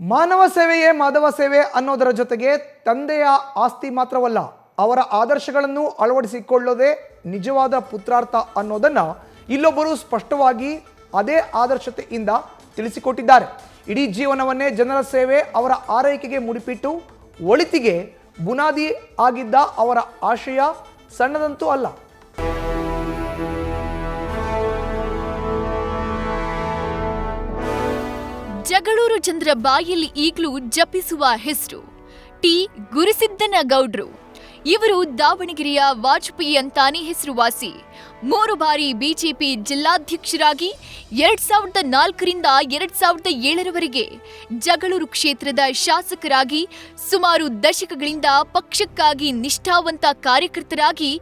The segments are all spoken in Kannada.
ಮಾನವ ಸೇವೆಯೇ ಮಾಧವ ಸೇವೆ ಅನ್ನೋದರ ಜೊತೆಗೆ ತಂದೆಯ ಆಸ್ತಿ ಮಾತ್ರವಲ್ಲ, ಅವರ ಆದರ್ಶಗಳನ್ನು ಅಳವಡಿಸಿಕೊಳ್ಳೋದೇ ನಿಜವಾದ ಪುತ್ರಾರ್ಥ ಅನ್ನೋದನ್ನ ಇಲ್ಲೊಬ್ಬರು ಸ್ಪಷ್ಟವಾಗಿ ಅದೇ ಆದರ್ಶತೆಯಿಂದ ತಿಳಿಸಿಕೊಟ್ಟಿದ್ದಾರೆ. ಇಡೀ ಜೀವನವನ್ನೇ ಜನರ ಸೇವೆ, ಅವರ ಆರೈಕೆಗೆ ಮುಡಿಪಿಟ್ಟು ಒಳಿತಿಗೆ ಬುನಾದಿ ಆಗಿದ್ದ ಅವರ ಆಶಯ ಸಣ್ಣದಂತೂ ಅಲ್ಲ. ಜಗಳೂರು ಜನರ ಬಾಯಲ್ಲಿ ಈಗಲೂ ಜಪಿಸುವ ಹೆಸರು ಟಿ ಗುರುಸಿದ್ದನಗೌಡ್ರು. ಇವರು ದಾವಣಗೆರೆಯ ವಾಜಪೇಯಿ ಅಂತಾನೆ ಹೆಸರುವಾಸಿ. 3 ಬಾರಿ ಬಿಜೆಪಿ ಜಿಲ್ಲಾಧ್ಯಕ್ಷರಾಗಿ 2004ರಿಂದ 2007ರವರೆಗೆ ಜಗಳೂರು ಕ್ಷೇತ್ರದ ಶಾಸಕರಾಗಿ ಸುಮಾರು ದಶಕಗಳಿಂದ ಪಕ್ಷಕ್ಕಾಗಿ ನಿಷ್ಠಾವಂತ ಕಾರ್ಯಕರ್ತರಾಗಿ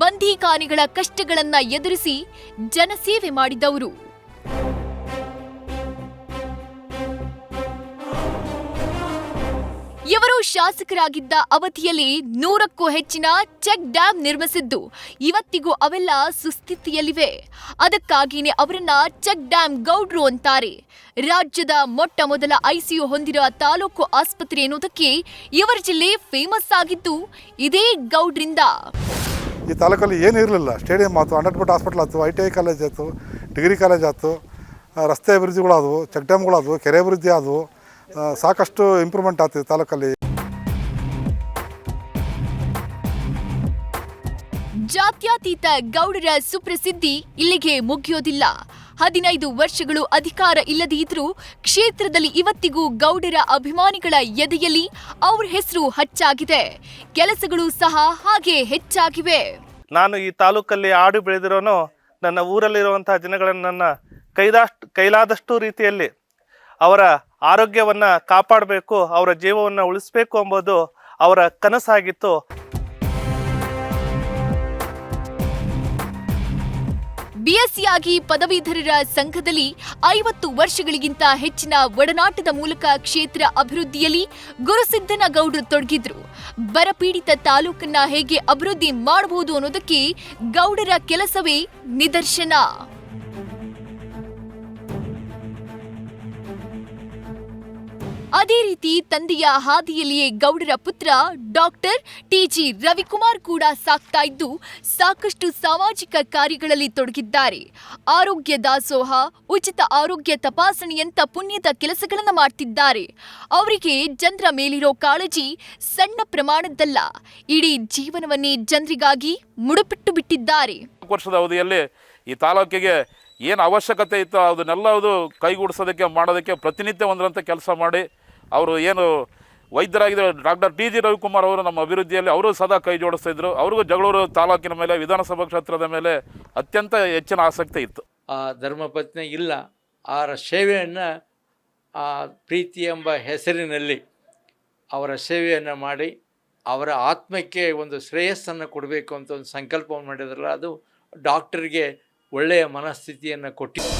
ಬಂದೀಖಾನೆಗಳ ಕಷ್ಟಗಳನ್ನು ಎದುರಿಸಿ ಜನಸೇವೆ ಮಾಡಿದವರು. ಇವರು ಶಾಸಕರಾಗಿದ್ದ ಅವಧಿಯಲ್ಲಿ 100ಕ್ಕೂ ಹೆಚ್ಚಿನ ಚೆಕ್ ಡ್ಯಾಂ ನಿರ್ಮಿಸಿದ್ದು ಇವತ್ತಿಗೂ ಅವೆಲ್ಲ ಸುಸ್ಥಿತಿಯಲ್ಲಿವೆ. ಅದಕ್ಕಾಗಿಯೇ ಅವರನ್ನ ಚೆಕ್ ಡ್ಯಾಂ ಗೌಡ್ರು ಅಂತಾರೆ. ರಾಜ್ಯದ ಮೊಟ್ಟ ಮೊದಲ ಐಸಿಯು ಹೊಂದಿರುವ ತಾಲೂಕು ಆಸ್ಪತ್ರೆ ಎನ್ನುವುದಕ್ಕೆ ಇವರ ಜಿಲ್ಲೆ ಫೇಮಸ್ ಆಗಿದ್ದು ಇದೇ ಗೌಡ್ರಿಂದ. ಈ ತಾಲೂಕಲ್ಲಿ ಏನು ಇರಲಿಲ್ಲ. ಸ್ಟೇಡಿಯಂ ಆಯ್ತು, 100% ಹಾಸ್ಪಿಟಲ್ ಆಯ್ತು, ITI ಕಾಲೇಜ್ ಆಯ್ತು, ಡಿಗ್ರಿ ಕಾಲೇಜ್ ಆಯ್ತು, ರಸ್ತೆ ಅಭಿವೃದ್ಧಿಗಳಾದವು, ಚೆಕ್ ಡ್ಯಾಮ್ಗಳಾದವು, ಕೆರೆ ಅಭಿವೃದ್ಧಿ ಆದವು, ಸಾಕಷ್ಟು ಇಂಪ್ರೂವ್ಮೆಂಟ್ ಆಗ್ತಿದೆ ತಾಲೂಕಲ್ಲಿ. ಜಾತ್ಯತೀತ ಗೌಡರ ಸುಪ್ರಸಿದ್ಧಿ ಇಲ್ಲಿಗೆ ಮುಗಿಯೋದಿಲ್ಲ. 15 ವರ್ಷಗಳು ಅಧಿಕಾರ ಇಲ್ಲದೇ ಇದ್ರೂ ಕ್ಷೇತ್ರದಲ್ಲಿ ಇವತ್ತಿಗೂ ಗೌಡರ ಅಭಿಮಾನಿಗಳ ಎದೆಯಲ್ಲಿ ಅವ್ರ ಹೆಸರು ಹಚ್ಚಾಗಿದೆ. ಕೆಲಸಗಳು ಸಹ ಹಾಗೆ ಹೆಚ್ಚಾಗಿವೆ. ನಾನು ಈ ತಾಲೂಕಲ್ಲಿ ಆಡು ಬೆಳೆದಿರೋನು ನನ್ನ ಊರಲ್ಲಿರುವಂತಹ ಜನಗಳನ್ನು ನನ್ನ ಕೈಲಾದಷ್ಟು ರೀತಿಯಲ್ಲಿ ಅವರ ಆರೋಗ್ಯವನ್ನು ಕಾಪಾಡಬೇಕು, ಅವರ ಜೀವವನ್ನು ಉಳಿಸಬೇಕು ಎಂಬುದು ಅವರ ಕನಸಾಗಿತ್ತು. ಬಿಎಸ್ಸಿಯಾಗಿ ಪದವೀಧರರ ಸಂಘದಲ್ಲಿ 50 ವರ್ಷಗಳಿಗಿಂತ ಹೆಚ್ಚಿನ ಒಡನಾಟದ ಮೂಲಕ ಕ್ಷೇತ್ರ ಅಭಿವೃದ್ಧಿಯಲ್ಲಿ ಗುರುಸಿದ್ದನಗೌಡರು ತೊಡಗಿದ್ರು. ಬರಪೀಡಿತ ತಾಲೂಕನ್ನ ಹೇಗೆ ಅಭಿವೃದ್ಧಿ ಮಾಡಬಹುದು ಅನ್ನೋದಕ್ಕೆ ಗೌಡರ ಕೆಲಸವೇ ನಿದರ್ಶನ. ಅದೇ ರೀತಿ ತಂದೆಯ ಹಾದಿಯಲ್ಲಿಯೇ ಗೌಡರ ಪುತ್ರ ಡಾಕ್ಟರ್ ಟಿ.ಜಿ. ರವಿಕುಮಾರ್ ಕೂಡ ಸಾಕ್ತಾ ಇದ್ದು ಸಾಕಷ್ಟು ಸಾಮಾಜಿಕ ಕಾರ್ಯಗಳಲ್ಲಿ ತೊಡಗಿದ್ದಾರೆ. ಆರೋಗ್ಯ ದಾಸೋಹ, ಉಚಿತ ಆರೋಗ್ಯ ತಪಾಸಣೆಯಂತ ಪುಣ್ಯದ ಕೆಲಸಗಳನ್ನು ಮಾಡ್ತಿದ್ದಾರೆ. ಅವರಿಗೆ ಜನರ ಮೇಲಿರೋ ಕಾಳಜಿ ಸಣ್ಣ ಪ್ರಮಾಣದ್ದಲ್ಲ, ಇಡೀ ಜೀವನವನ್ನೇ ಜನರಿಗಾಗಿ ಮುಡುಪಿಟ್ಟು ಬಿಟ್ಟಿದ್ದಾರೆ. ವರ್ಷದ ಅವಧಿಯಲ್ಲಿ ಈ ತಾಲೂಕಿಗೆ ಏನು ಅವಶ್ಯಕತೆ ಇತ್ತು ಅದನ್ನೆಲ್ಲ ಕೈಗೂಡಿಸೋದಕ್ಕೆ ಮಾಡೋದಕ್ಕೆ ಪ್ರತಿನಿತ್ಯ ಒಂದರಂತೆ ಕೆಲಸ ಮಾಡಿ ಅವರು ಏನು ವೈದ್ಯರಾಗಿದ್ದರು ಡಾಕ್ಟರ್ ಟಿ.ಜಿ. ರವಿಕುಮಾರ್ ಅವರು ನಮ್ಮ ಅಭಿವೃದ್ಧಿಯಲ್ಲಿ ಅವರು ಸದಾ ಕೈ ಜೋಡಿಸ್ತಿದ್ರು. ಅವ್ರಿಗೂ ಜಗಳೂರು ತಾಲೂಕಿನ ಮೇಲೆ, ವಿಧಾನಸಭಾ ಕ್ಷೇತ್ರದ ಮೇಲೆ ಅತ್ಯಂತ ಹೆಚ್ಚಿನ ಆಸಕ್ತಿ ಇತ್ತು. ಆ ಧರ್ಮಪತ್ನಿ ಇಲ್ಲ, ಅವರ ಸೇವೆಯನ್ನು ಪ್ರೀತಿ ಎಂಬ ಹೆಸರಿನಲ್ಲಿ ಅವರ ಸೇವೆಯನ್ನು ಮಾಡಿ ಅವರ ಆತ್ಮಕ್ಕೆ ಒಂದು ಶ್ರೇಯಸ್ಸನ್ನು ಕೊಡಬೇಕು ಅಂತ ಒಂದು ಸಂಕಲ್ಪವನ್ನು ಮಾಡಿದ್ರಲ್ಲ, ಅದು ಡಾಕ್ಟರ್ಗೆ ಒಳ್ಳೆಯ ಮನಸ್ಥಿತಿಯನ್ನು ಕೊಟ್ಟಿದೆ.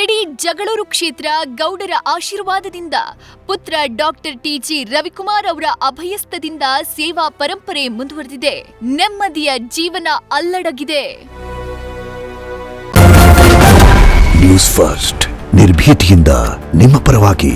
ಇಡೀ ಜಗಳೂರು ಕ್ಷೇತ್ರ ಗೌಡರ ಆಶೀರ್ವಾದದಿಂದ, ಪುತ್ರ ಡಾಕ್ಟರ್ ಟಿ.ಜಿ. ರವಿಕುಮಾರ್ ಅವರ ಅಭಯಸ್ಥದಿಂದ ಸೇವಾ ಪರಂಪರೆ ಮುಂದುವರೆದಿದೆ. ನೆಮ್ಮದಿಯ ಜೀವನ ಅಲ್ಲಡಗಿದೆ. ನ್ಯೂಸ್ ಫಸ್ಟ್, ನಿರ್ಭೀತಿಯಿಂದ ನಿಮ್ಮ ಪರವಾಗಿ.